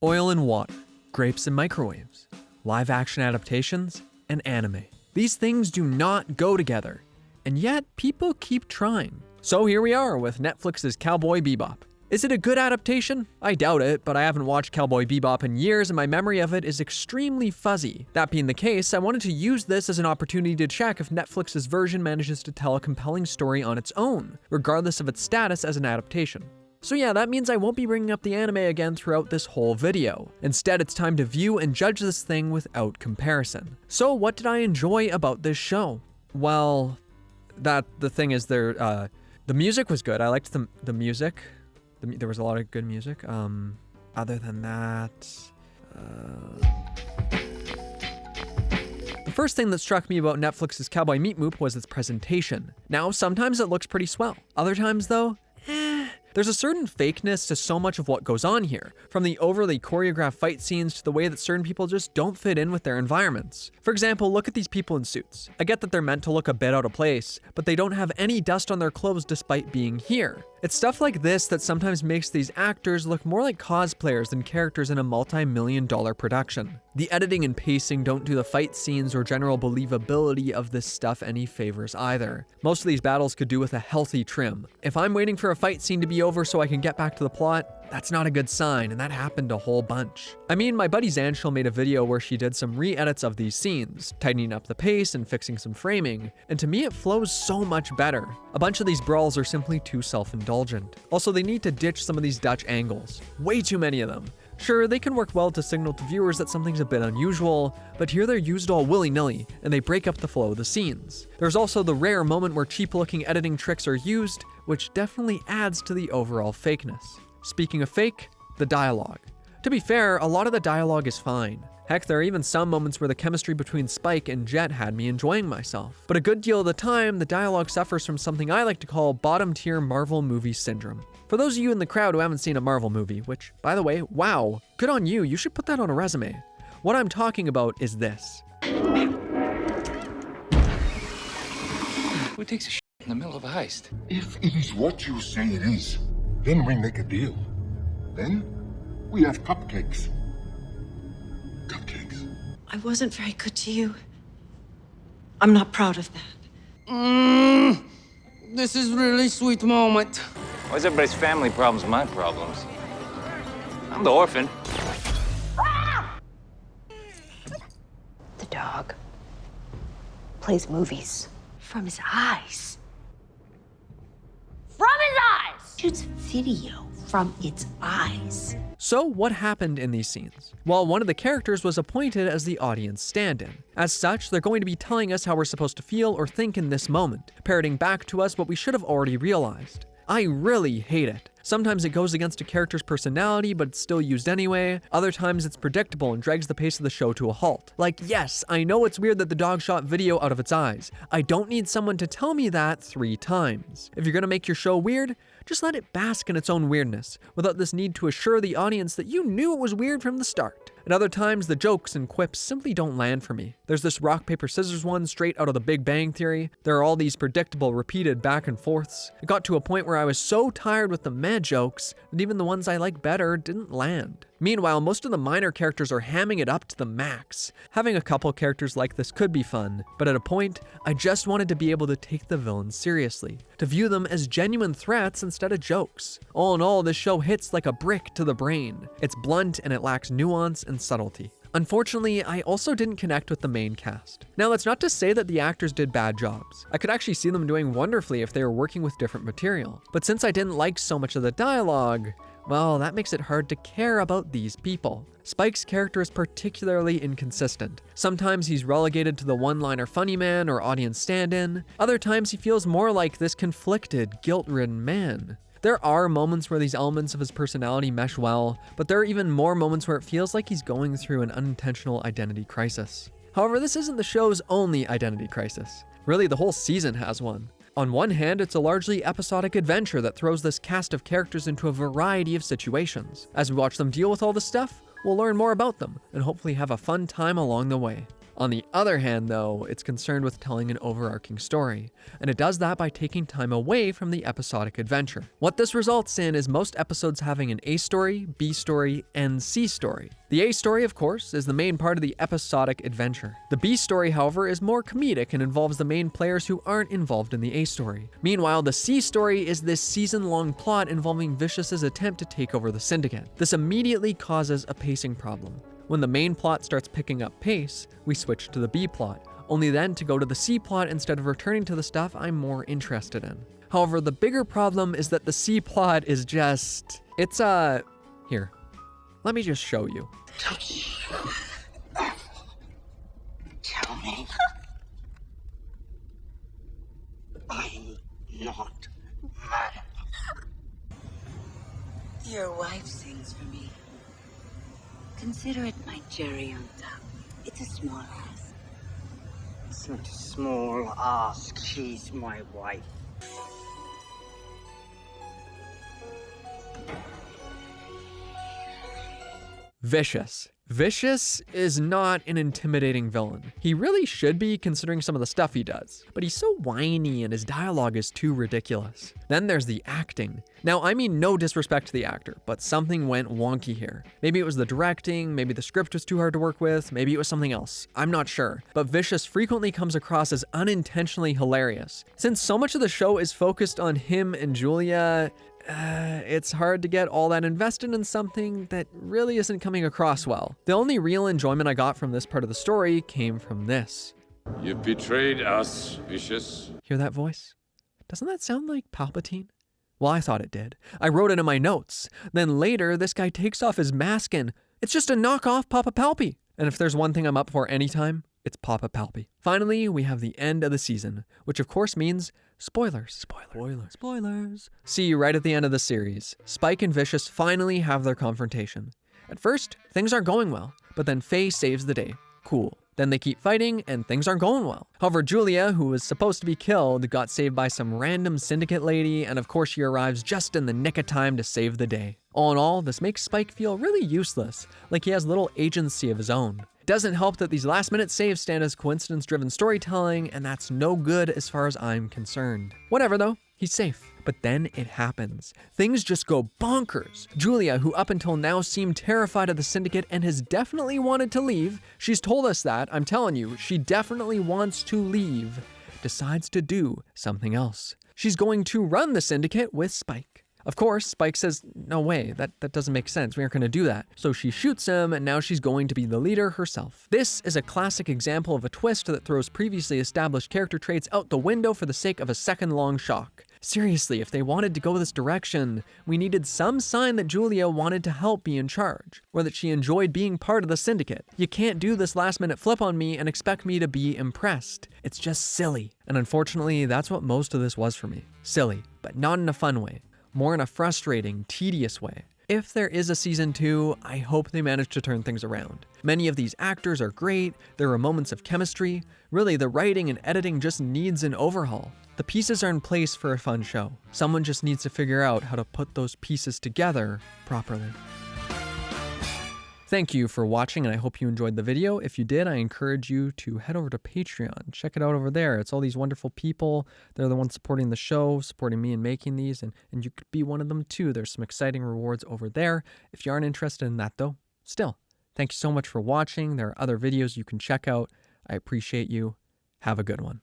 Oil and water, grapes and microwaves, live action adaptations, and anime. These things do not go together, and yet people keep trying. So here we are with Netflix's Cowboy Bebop. Is it a good adaptation? I doubt it, but I haven't watched Cowboy Bebop in years and my memory of it is extremely fuzzy. That being the case, I wanted to use this as an opportunity to check if Netflix's version manages to tell a compelling story on its own, regardless of its status as an adaptation. So yeah, that means I won't be bringing up the anime again throughout this whole video. Instead, it's time to view and judge this thing without comparison. So what did I enjoy about this show? Well, the thing is the music was good. I liked the music. There was a lot of good music. Other than that, the first thing that struck me about Netflix's Cowboy Bebop was its presentation. Now, sometimes it looks pretty swell. Other times though, there's a certain fakeness to so much of what goes on here, from the overly choreographed fight scenes to the way that certain people just don't fit in with their environments. For example, look at these people in suits. I get that they're meant to look a bit out of place, but they don't have any dust on their clothes despite being here. It's stuff like this that sometimes makes these actors look more like cosplayers than characters in a multi-million-dollar production. The editing and pacing don't do the fight scenes or general believability of this stuff any favors either. Most of these battles could do with a healthy trim. If I'm waiting for a fight scene to be over so I can get back to the plot, that's not a good sign, and that happened a whole bunch. I mean, my buddy Zanshil made a video where she did some re-edits of these scenes, tightening up the pace and fixing some framing, and to me it flows so much better. A bunch of these brawls are simply too self-indulgent. Also, they need to ditch some of these Dutch angles. Way too many of them. Sure, they can work well to signal to viewers that something's a bit unusual, but here they're used all willy-nilly, and they break up the flow of the scenes. There's also the rare moment where cheap-looking editing tricks are used, which definitely adds to the overall fakeness. Speaking of fake, the dialogue. To be fair, a lot of the dialogue is fine. Heck, there are even some moments where the chemistry between Spike and Jet had me enjoying myself. But a good deal of the time, the dialogue suffers from something I like to call bottom-tier Marvel movie syndrome. For those of you in the crowd who haven't seen a Marvel movie, which, by the way, wow, good on you, you should put that on a resume. What I'm talking about is this. Who takes a shit in the middle of a heist? If it is what you say it is, then we make a deal. Then we have cupcakes. Cupcakes. I wasn't very good to you. I'm not proud of that. This is really sweet moment. Why is everybody's family problems my problems? I'm the orphan. The dog plays movies from his eyes. From his eyes! Shoots video from its eyes. So what happened in these scenes? Well, one of the characters was appointed as the audience stand-in. As such, they're going to be telling us how we're supposed to feel or think in this moment, parroting back to us what we should have already realized. I really hate it. Sometimes it goes against a character's personality, but it's still used anyway. Other times it's predictable and drags the pace of the show to a halt. Like, yes, I know it's weird that the dog shot video out of its eyes. I don't need someone to tell me that 3 times. If you're gonna make your show weird, just let it bask in its own weirdness, without this need to assure the audience that you knew it was weird from the start. At other times, the jokes and quips simply don't land for me. There's this rock, paper, scissors one straight out of the Big Bang Theory. There are all these predictable, repeated back and forths. It got to a point where I was so tired with the meh jokes that even the ones I like better didn't land. Meanwhile, most of the minor characters are hamming it up to the max. Having a couple characters like this could be fun, but at a point, I just wanted to be able to take the villains seriously, to view them as genuine threats instead of jokes. All in all, this show hits like a brick to the brain. It's blunt and it lacks nuance and subtlety. Unfortunately, I also didn't connect with the main cast. Now, that's not to say that the actors did bad jobs. I could actually see them doing wonderfully if they were working with different material. But since I didn't like so much of the dialogue, well, that makes it hard to care about these people. Spike's character is particularly inconsistent. Sometimes he's relegated to the one-liner funny man or audience stand-in. Other times he feels more like this conflicted, guilt-ridden man. There are moments where these elements of his personality mesh well, but there are even more moments where it feels like he's going through an unintentional identity crisis. However, this isn't the show's only identity crisis. Really, the whole season has one. On one hand, it's a largely episodic adventure that throws this cast of characters into a variety of situations. As we watch them deal with all this stuff, we'll learn more about them and hopefully have a fun time along the way. On the other hand, though, it's concerned with telling an overarching story, and it does that by taking time away from the episodic adventure. What this results in is most episodes having an A story, B story, and C story. The A story, of course, is the main part of the episodic adventure. The B story, however, is more comedic and involves the main players who aren't involved in the A story. Meanwhile, the C story is this season-long plot involving Vicious's attempt to take over the Syndicate. This immediately causes a pacing problem. When the main plot starts picking up pace, we switch to the B plot, only then to go to the C plot instead of returning to the stuff I'm more interested in. However, the bigger problem is that the C plot is just... Here, let me just show you. Tell me. I'm not mad. Your wife sings for me. Consider it my cherry on top. It's a small ask. It's not a small ask. She's my wife. Vicious. Vicious is not an intimidating villain. He really should be, considering some of the stuff he does, but he's so whiny and his dialogue is too ridiculous. Then there's the acting. Now, I mean no disrespect to the actor, but something went wonky here. Maybe it was the directing, maybe the script was too hard to work with, maybe it was something else. I'm not sure. But Vicious frequently comes across as unintentionally hilarious. Since so much of the show is focused on him and Julia, it's hard to get all that invested in something that really isn't coming across well. The only real enjoyment I got from this part of the story came from this. You've betrayed us, Vicious. Hear that voice? Doesn't that sound like Palpatine? Well, I thought it did. I wrote it in my notes. Then later, this guy takes off his mask and it's just a knockoff Papa Palpy. And if there's one thing I'm up for anytime, it's Papa Palpy. Finally, we have the end of the season, which of course means spoilers. Spoilers. See you right at the end of the series. Spike and Vicious finally have their confrontation. At first, things aren't going well, but then Faye saves the day. Cool. Then they keep fighting and things aren't going well. However, Julia, who was supposed to be killed, got saved by some random syndicate lady, and of course she arrives just in the nick of time to save the day. All in all, this makes Spike feel really useless, like he has little agency of his own. Doesn't help that these last-minute saves stand as coincidence-driven storytelling, and that's no good as far as I'm concerned. Whatever though, he's safe. But then it happens. Things just go bonkers. Julia, who up until now seemed terrified of the Syndicate and has definitely wanted to leave, she's told us that, I'm telling you, she definitely wants to leave, decides to do something else. She's going to run the Syndicate with Spike. Of course, Spike says, no way, that doesn't make sense, we aren't gonna do that. So she shoots him, and now she's going to be the leader herself. This is a classic example of a twist that throws previously established character traits out the window for the sake of a second-long shock. Seriously, if they wanted to go this direction, we needed some sign that Julia wanted to help be in charge, or that she enjoyed being part of the Syndicate. You can't do this last-minute flip on me and expect me to be impressed. It's just silly. And unfortunately, that's what most of this was for me. Silly, but not in a fun way. More in a frustrating, tedious way. If there is a season 2, I hope they manage to turn things around. Many of these actors are great, there are moments of chemistry. Really, the writing and editing just needs an overhaul. The pieces are in place for a fun show. Someone just needs to figure out how to put those pieces together properly. Thank you for watching, and I hope you enjoyed the video. If you did, I encourage you to head over to Patreon. Check it out over there. It's all these wonderful people. They're the ones supporting the show, supporting me in making these, and you could be one of them too. There's some exciting rewards over there. If you aren't interested in that though, still, thank you so much for watching. There are other videos you can check out. I appreciate you. Have a good one.